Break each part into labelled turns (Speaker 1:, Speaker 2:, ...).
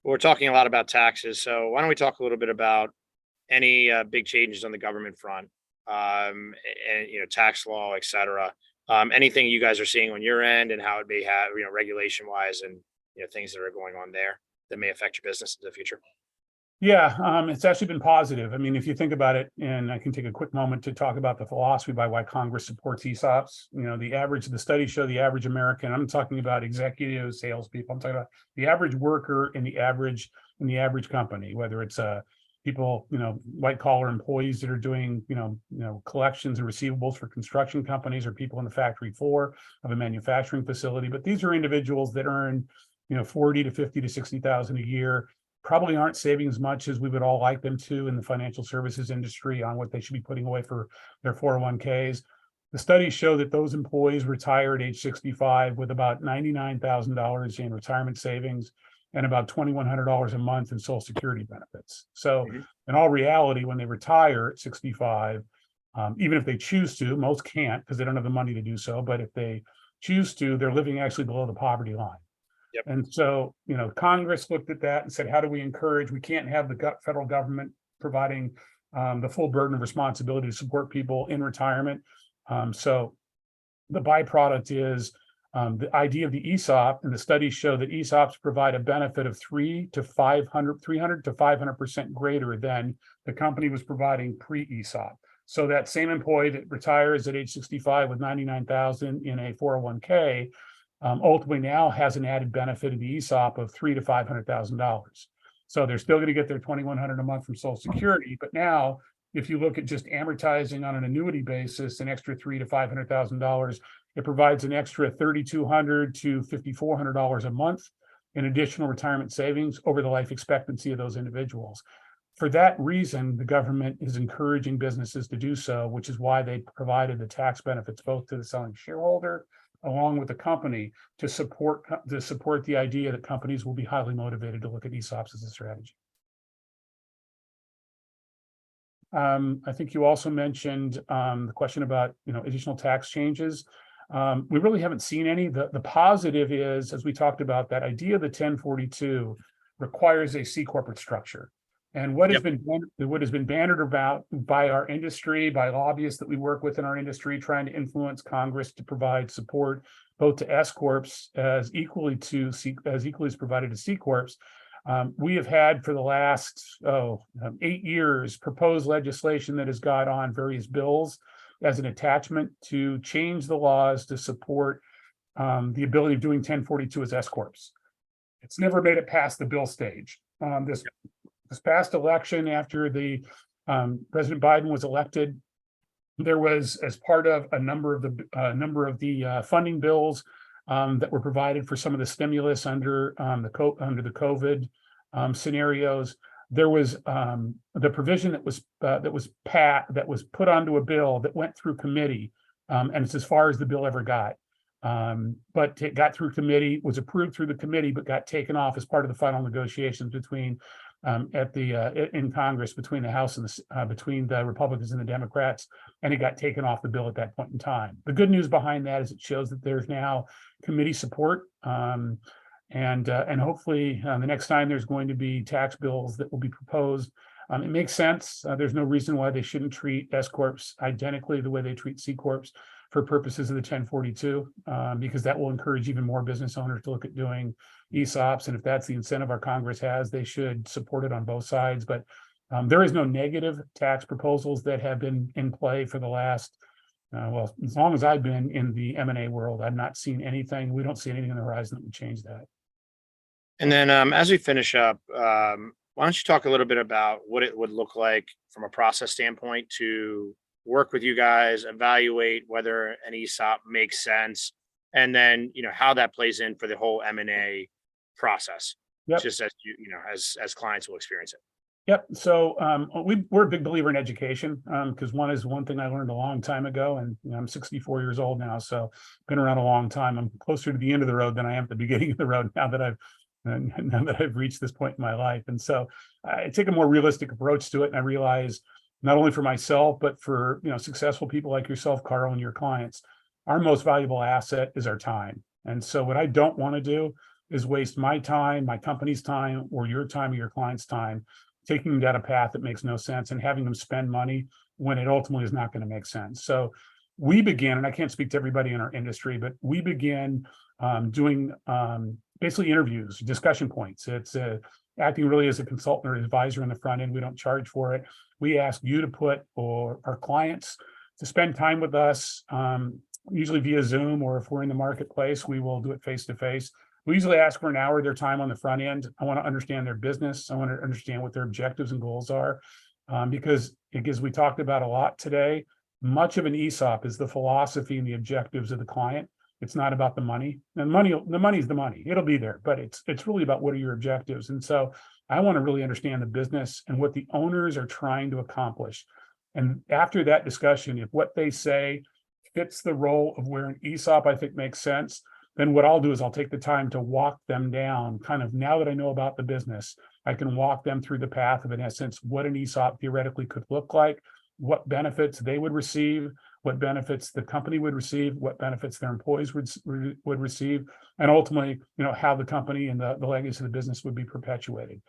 Speaker 1: We're talking a lot about taxes, so why don't we talk a little bit about any big changes on the government front, and tax law, et cetera. Anything you guys are seeing on your end, and how it may have, regulation wise, and things that are going on there that may affect your business in the future.
Speaker 2: Yeah, it's actually been positive. I mean, if you think about it, and I can take a quick moment to talk about the philosophy by why Congress supports ESOPs. The studies show the average American, I'm talking about executives, salespeople, I'm talking about the average worker in the average company, whether it's people, white collar employees that are doing, collections and receivables for construction companies, or people in the factory floor of a manufacturing facility. But these are individuals that earn, 40 to 50 to 60,000 a year, probably aren't saving as much as we would all like them to in the financial services industry on what they should be putting away for their 401ks. The studies show that those employees retire at age 65 with about $99,000 in retirement savings and about $2,100 a month in Social Security benefits. So in all reality, when they retire at 65, even if they choose to, most can't because they don't have the money to do so, but if they choose to, they're living actually below the poverty line.
Speaker 1: Yep.
Speaker 2: And so, Congress looked at that and said, how do we encourage? We can't have the federal government providing the full burden of responsibility to support people in retirement. So the byproduct is the idea of the ESOP, and the studies show that ESOPs provide a benefit of 300 to 500% greater than the company was providing pre-ESOP. So that same employee that retires at age 65 with 99,000 in a 401k ultimately now has an added benefit of the ESOP of $300,000 to $500,000. So they're still going to get their $2,100 a month from Social Security, but now if you look at just amortizing on an annuity basis, an extra $300,000 to $500,000, it provides an extra $3,200 to $5,400 a month in additional retirement savings over the life expectancy of those individuals. For that reason, the government is encouraging businesses to do so, which is why they provided the tax benefits both to the selling shareholder along with the company to support the idea that companies will be highly motivated to look at ESOPs as a strategy. I think you also mentioned the question about additional tax changes. We really haven't seen any. The positive is, as we talked about, that idea of the 1042 requires a C corporate structure. And what has been bannered about by our industry, by lobbyists that we work with in our industry, trying to influence Congress to provide support both to S corps as equally as provided to C corps. We have had for the last 8 years proposed legislation that has got on various bills as an attachment to change the laws to support the ability of doing 1042 as S corps. It's never made it past the bill stage. This past election, after the President Biden was elected, there was, as part of a number of the funding bills that were provided for some of the stimulus under the COVID scenarios, there was the provision that was put onto a bill that went through committee, and it's as far as the bill ever got. But it got through committee, was approved through the committee, but got taken off as part of the final negotiations between in Congress between the House and between the Republicans and the Democrats, and it got taken off the bill at that point in time. The good news behind that is it shows that there's now committee support, and hopefully the next time there's going to be tax bills that will be proposed, it makes sense. There's no reason why they shouldn't treat S corps identically the way they treat C corps for purposes of the 1042, because that will encourage even more business owners to look at doing ESOPs. And if that's the incentive our Congress has, they should support it on both sides. But there is no negative tax proposals that have been in play for the last, as long as I've been in the M&A world. I've not seen anything. We don't see anything on the horizon that would change that.
Speaker 1: And then as we finish up, why don't you talk a little bit about what it would look like from a process standpoint to work with you guys, evaluate whether an ESOP makes sense, and then how that plays in for the whole M&A process, just as as clients will experience it.
Speaker 2: Yep. So we're a big believer in education, because one thing I learned a long time ago, and I'm 64 years old now, so been around a long time. I'm closer to the end of the road than I am at the beginning of the road now that I've reached this point in my life. And so I take a more realistic approach to it, and I realize, not only for myself, but for successful people like yourself, Carl, and your clients, our most valuable asset is our time. And so what I don't want to do is waste my time, my company's time, or your time or your client's time, taking them down a path that makes no sense and having them spend money when it ultimately is not going to make sense. So we began, and I can't speak to everybody in our industry, but we began doing basically interviews, discussion points. It's acting really as a consultant or advisor in the front end. We don't charge for it. We ask you to put, or our clients, to spend time with us, usually via Zoom, or if we're in the marketplace, we will do it face to face. We usually ask for an hour of their time on the front end. I want to understand their business. I want to understand what their objectives and goals are, because as we talked about a lot today, much of an ESOP is the philosophy and the objectives of the client. It's not about the money. And the money's the money. It'll be there, but it's really about what are your objectives. And so I want to really understand the business and what the owners are trying to accomplish. And after that discussion, if what they say fits the role of where an ESOP I think makes sense, then what I'll do is I'll take the time to walk them down, kind of, now that I know about the business, I can walk them through the path of, in essence, what an ESOP theoretically could look like, what benefits they would receive, what benefits the company would receive, what benefits their employees would receive, and ultimately, how the company and the legacy of the business would be perpetuated.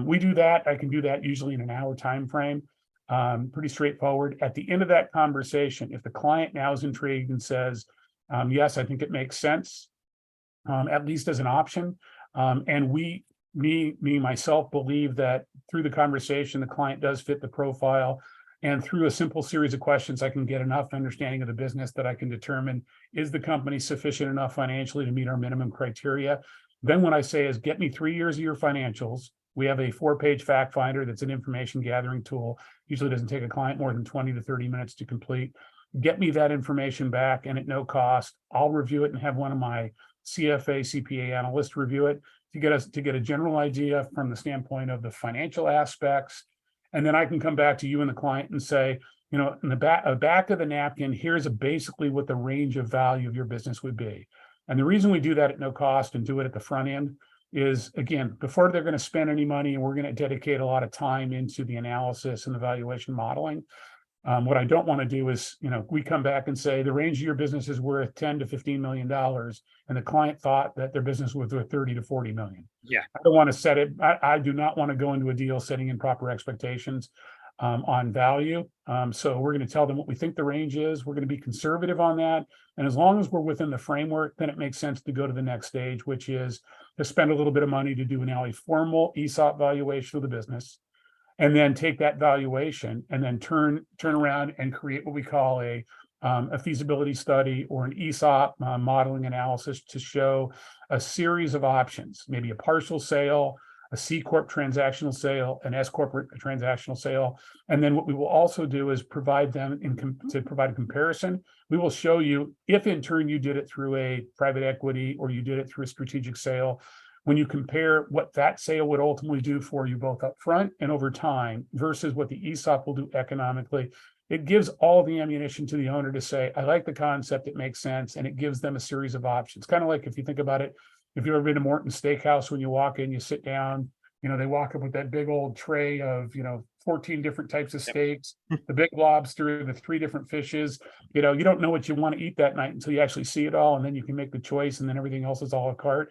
Speaker 2: We do that. I can do that usually in an hour time frame. Pretty straightforward. At the end of that conversation, if the client now is intrigued and says, yes, I think it makes sense, at least as an option, and myself believe that through the conversation, the client does fit the profile. And through a simple series of questions, I can get enough understanding of the business that I can determine, is the company sufficient enough financially to meet our minimum criteria? Then what I say is, get me 3 years of your financials. We have a 4-page fact finder that's an information gathering tool. Usually doesn't take a client more than 20 to 30 minutes to complete. Get me that information back, and at no cost, I'll review it and have one of my CFA, CPA analysts review it to get a general idea from the standpoint of the financial aspects. And then I can come back to you and the client and say, in the back of the napkin, here's basically what the range of value of your business would be. And the reason we do that at no cost and do it at the front end is, again, before they're going to spend any money, and we're going to dedicate a lot of time into the analysis and the valuation modeling. What I don't want to do is, we come back and say the range of your business is worth $10 to $15 million, and the client thought that their business was worth 30 to 40 million.
Speaker 1: Yeah.
Speaker 2: I don't want to set it. I do not want to go into a deal setting in proper expectations on value. So we're going to tell them what we think the range is. We're going to be conservative on that. And as long as we're within the framework, then it makes sense to go to the next stage, which is to spend a little bit of money to do a formal ESOP valuation of the business, and then take that valuation and then turn around and create what we call a feasibility study or an ESOP modeling analysis to show a series of options, maybe a partial sale, a C Corp transactional sale, an S Corporate transactional sale. And then what we will also do is provide them to provide a comparison. We will show you if in turn you did it through a private equity or you did it through a strategic sale, when you compare what that sale would ultimately do for you both up front and over time versus what the ESOP will do economically, it gives all the ammunition to the owner to say, I like the concept, it makes sense, and it gives them a series of options. Kind of like if you think about it, if you've ever been to Morton's Steakhouse, when you walk in, you sit down, they walk up with that big old tray of, 14 different types of steaks, the big lobster, the 3 different fishes. You don't know what you want to eat that night until you actually see it all, and then you can make the choice, and then everything else is a la carte.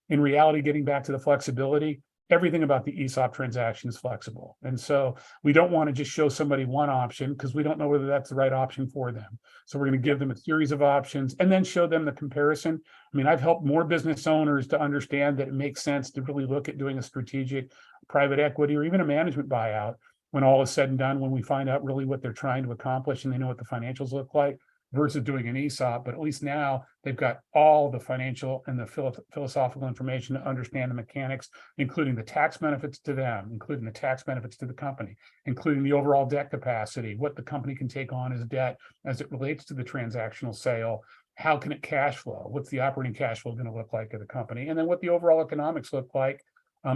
Speaker 2: In reality, getting back to the flexibility, everything about the ESOP transaction is flexible. And so we don't want to just show somebody one option because we don't know whether that's the right option for them. So we're going to give them a series of options and then show them the comparison. I mean, I've helped more business owners to understand that it makes sense to really look at doing a strategic private equity or even a management buyout when all is said and done, when we find out really what they're trying to accomplish and they know what the financials look like, versus doing an ESOP. But at least now they've got all the financial and the philosophical information to understand the mechanics, including the tax benefits to them, including the tax benefits to the company, including the overall debt capacity, what the company can take on as debt as it relates to the transactional sale. How can it cash flow? What's the operating cash flow going to look like of the company? And then what the overall economics look like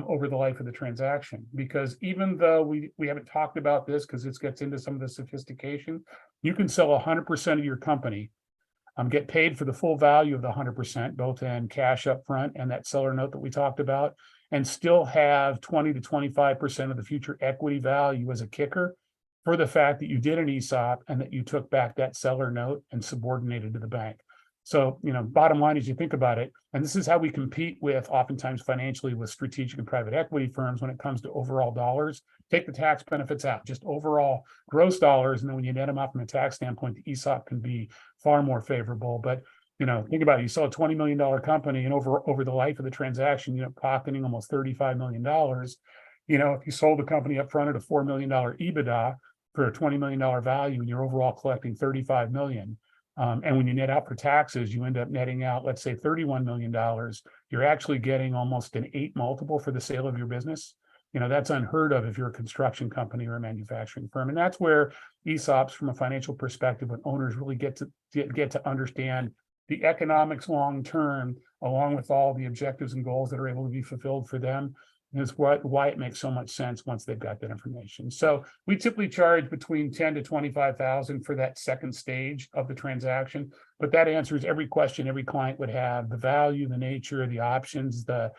Speaker 2: over the life of the transaction. Because even though we haven't talked about this, because this gets into some of the sophistication, you can sell 100% of your company, get paid for the full value of the 100%, both in cash up front and that seller note that we talked about, and still have 20 to 25% of the future equity value as a kicker for the fact that you did an ESOP and that you took back that seller note and subordinated to the bank. So, bottom line is you think about it, and this is how we compete with oftentimes financially with strategic and private equity firms when it comes to overall dollars. Take the tax benefits out, just overall gross dollars. And then when you net them out from a tax standpoint, the ESOP can be far more favorable. But, think about it. You sell a $20 million company and over the life of the transaction, pocketing almost $35 million. If you sold the company up front at a $4 million EBITDA for a $20 million value and you're overall collecting $35 million. And when you net out for taxes, you end up netting out, let's say $31 million. You're actually getting almost an 8 multiple for the sale of your business. That's unheard of if you're a construction company or a manufacturing firm. And that's where ESOPs, from a financial perspective, when owners really get to understand the economics long term, along with all the objectives and goals that are able to be fulfilled for them, is why it makes so much sense once they've got that information. So we typically charge between 10 to 25,000 for that second stage of the transaction, but that answers every question every client would have: the value, the nature, the options, the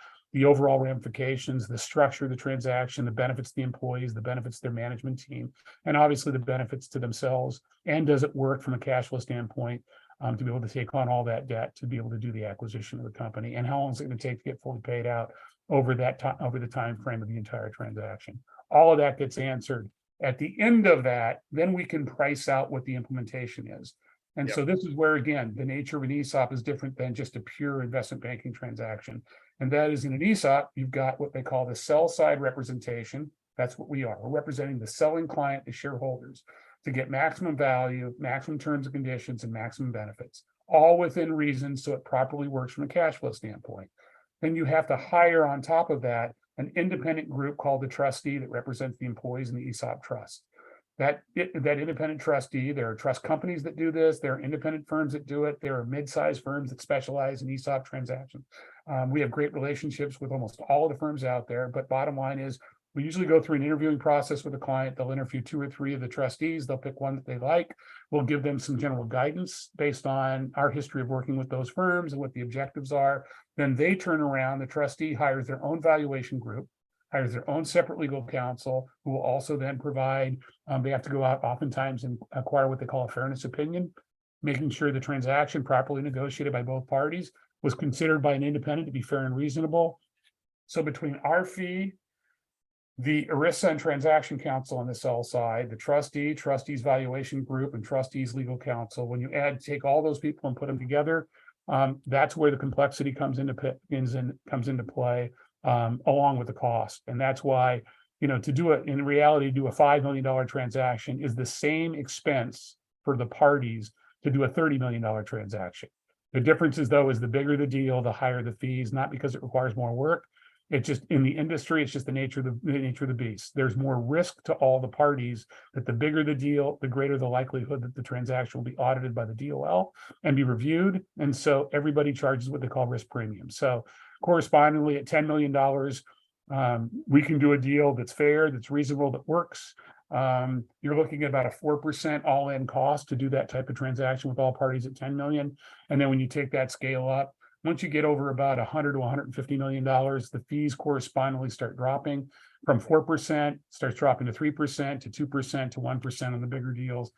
Speaker 2: overall ramifications, the structure of the transaction, the benefits to the employees, the benefits to their management team, and obviously the benefits to themselves. And does it work from a cash flow standpoint to be able to take on all that debt to be able to do the acquisition of the company? And how long is it going to take to get fully paid out over that time, over the time frame of the entire transaction? All of that gets answered. At the end of that, then we can price out what the implementation is. And
Speaker 1: Yep.
Speaker 2: so this is where, again, the nature of an ESOP is different than just a pure investment banking transaction. And that is, in an ESOP, you've got what they call the sell side representation. That's what we are. We're representing the selling client, the shareholders, to get maximum value, maximum terms and conditions, and maximum benefits, all within reason, so it properly works from a cash flow standpoint. Then you have to hire on top of that an independent group called the trustee that represents the employees in the ESOP trust. That independent trustee, there are trust companies that do this, there are independent firms that do it, there are mid-sized firms that specialize in ESOP transactions. We have great relationships with almost all of the firms out there, but bottom line is, we usually go through an interviewing process with a client. They'll interview 2 or 3 of the trustees. They'll pick one that they like. We'll give them some general guidance based on our history of working with those firms and what the objectives are. Then they turn around, the trustee hires their own valuation group, hires their own separate legal counsel, who will also then provide, they have to go out oftentimes and acquire what they call a fairness opinion, making sure the transaction properly negotiated by both parties was considered by an independent to be fair and reasonable. So between our fee, the ERISA and transaction counsel on the sell side, the trustees valuation group, and trustees legal counsel, when you take all those people and put them together, that's where the complexity comes into play, along with the cost. And that's why, to do it in reality, do a $5 million transaction is the same expense for the parties to do a $30 million transaction. The difference is, though, is the bigger the deal, the higher the fees, not because it requires more work. It's just, in the industry, it's just the nature of the beast. There's more risk to all the parties, that the bigger the deal, the greater the likelihood that the transaction will be audited by the DOL and be reviewed. And so everybody charges what they call risk premium. So correspondingly, at $10 million, we can do a deal that's fair, that's reasonable, that works. You're looking at about a 4% all-in cost to do that type of transaction with all parties at 10 million. And then when you take that scale up, once you get over about $100 to $150 million, the fees correspondingly start dropping from 4%, starts dropping to 3%, to 2%, to 1% on the bigger deals.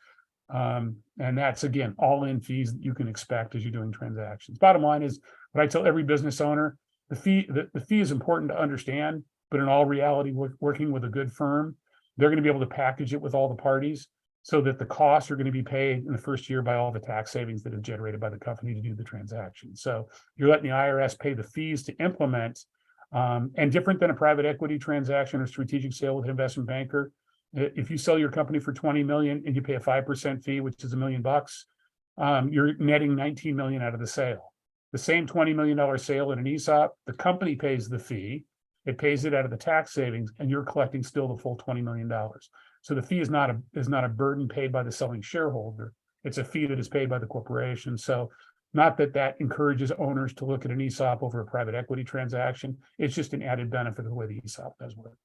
Speaker 2: And that's, again, all-in fees that you can expect as you're doing transactions. Bottom line is, what I tell every business owner, the fee is important to understand, but in all reality, working with a good firm, they're going to be able to package it with all the parties so that the costs are going to be paid in the first year by all the tax savings that are generated by the company to do the transaction. So you're letting the IRS pay the fees to implement, and different than a private equity transaction or strategic sale with an investment banker. If you sell your company for 20 million and you pay a 5% fee, which is $1 million, you're netting 19 million out of the sale. The same $20 million sale in an ESOP, the company pays the fee, it pays it out of the tax savings, and you're collecting still the full $20 million. So the fee is not a burden paid by the selling shareholder. It's a fee that is paid by the corporation. So not that encourages owners to look at an ESOP over a private equity transaction. It's just an added benefit of the way the ESOP does work.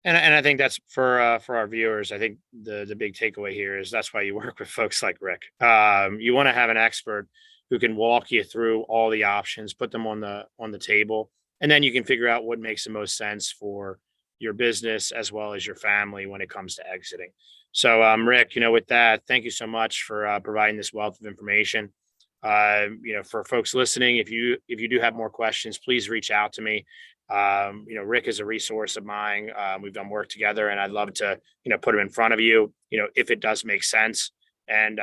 Speaker 1: And I think that's for our viewers. I think the big takeaway here is that's why you work with folks like Rick. You want to have an expert who can walk you through all the options, put them on the table, and then you can figure out what makes the most sense for your business as well as your family when it comes to exiting. So, Rick, with that, thank you so much for providing this wealth of information. For folks listening, if you do have more questions, please reach out to me. Rick is a resource of mine. We've done work together, and I'd love to, put him in front of you, if it does make sense, and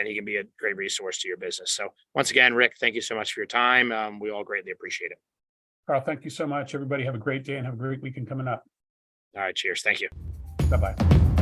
Speaker 1: he can be a great resource to your business. So once again, Rick, thank you so much for your time. We all greatly appreciate it.
Speaker 2: Carl, thank you so much. Everybody have a great day and have a great weekend coming up.
Speaker 1: All right, cheers. Thank you.
Speaker 2: Bye-bye.